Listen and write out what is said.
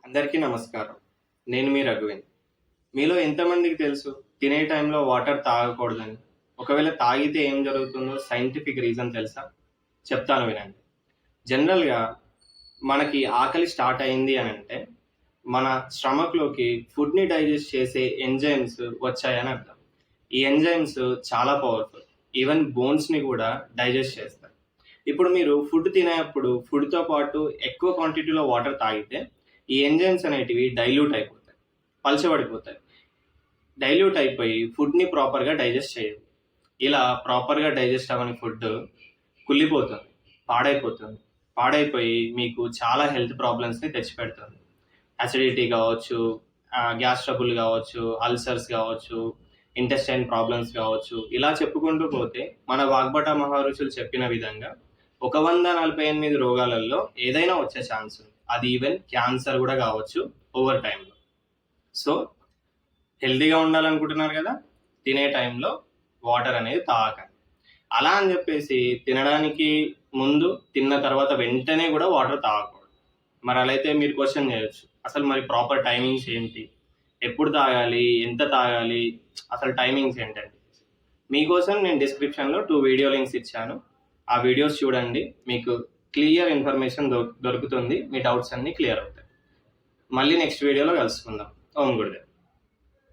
అందరికీ నమస్కారం. నేను మీ రఘువీన్. మీలో ఎంతమందికి తెలుసు తినే టైంలో వాటర్ తాగకూడదని? ఒకవేళ తాగితే ఏం జరుగుతుందో సైంటిఫిక్ రీజన్ తెలుసా? చెప్తాను వినండి. జనరల్‌గా మనకి ఆకలి స్టార్ట్ అయింది అనంటే, మన స్టమక్‌లోకి ఫుడ్‌ని డైజెస్ట్ చేసే ఎంజైమ్స్ వచ్చాయని అర్థం. ఈ ఎంజైమ్స్ చాలా పవర్‌ఫుల్. ఈవెన్ బోన్స్‌ని కూడా డైజెస్ట్ చేస్తాయి. ఇప్పుడు మీరు ఫుడ్ తినేప్పుడు ఫుడ్‌తో పాటు ఎక్కువ క్వాంటిటీలో వాటర్ తాగితే ఈ ఎంజైమ్స్ అనేటివి డైల్యూట్ అయిపోతాయి, పలచబడిపోతాయి. డైల్యూట్ అయిపోయి ఫుడ్ని ప్రాపర్గా డైజెస్ట్ చేయవు. ఇలా ప్రాపర్గా డైజెస్ట్ అవ్వని ఫుడ్ కుళ్ళిపోతుంది, పాడైపోతుంది. పాడైపోయి మీకు చాలా హెల్త్ ప్రాబ్లమ్స్ని తెచ్చిపెడుతుంది. అసిడిటీ కావచ్చు, గ్యాస్ ట్రబుల్ కావచ్చు, అల్సర్స్ కావచ్చు, ఇంటెస్టైన్ ప్రాబ్లమ్స్ కావచ్చు. ఇలా చెప్పుకుంటూ పోతే మన వాగ్భట మహర్షులు చెప్పిన విధంగా 148 రోగాలలో ఏదైనా వచ్చే ఛాన్స్ ఉంది. అది ఈవెన్ క్యాన్సర్ కూడా కావచ్చు ఓవర్ టైంలో. సో హెల్తీగా ఉండాలనుకుంటున్నారు కదా, తినే టైంలో వాటర్ అనేది తాగకండి. అలా అని చెప్పేసి తినడానికి ముందు తిన్న తర్వాత వెంటనే కూడా వాటర్ తాగకూడదు. మరి అలా అయితే మీరు క్వశ్చన్ చేయొచ్చు, అసలు మరి ప్రాపర్ టైమింగ్స్ ఏంటి, ఎప్పుడు తాగాలి, ఎంత తాగాలి, అసలు టైమింగ్స్ ఏంటండి? మీకోసం నేను డిస్క్రిప్షన్లో 2 వీడియో లింక్స్ ఇచ్చాను. ఆ వీడియోస్ చూడండి, మీకు క్లియర్ ఇన్ఫర్మేషన్ దొరుకుతుంది. మీ డౌట్స్ అన్నీ క్లియర్ అవుతాయి. మళ్ళీ నెక్స్ట్ వీడియోలో కలుసుకుందాం. ఓం గురుదేవ్.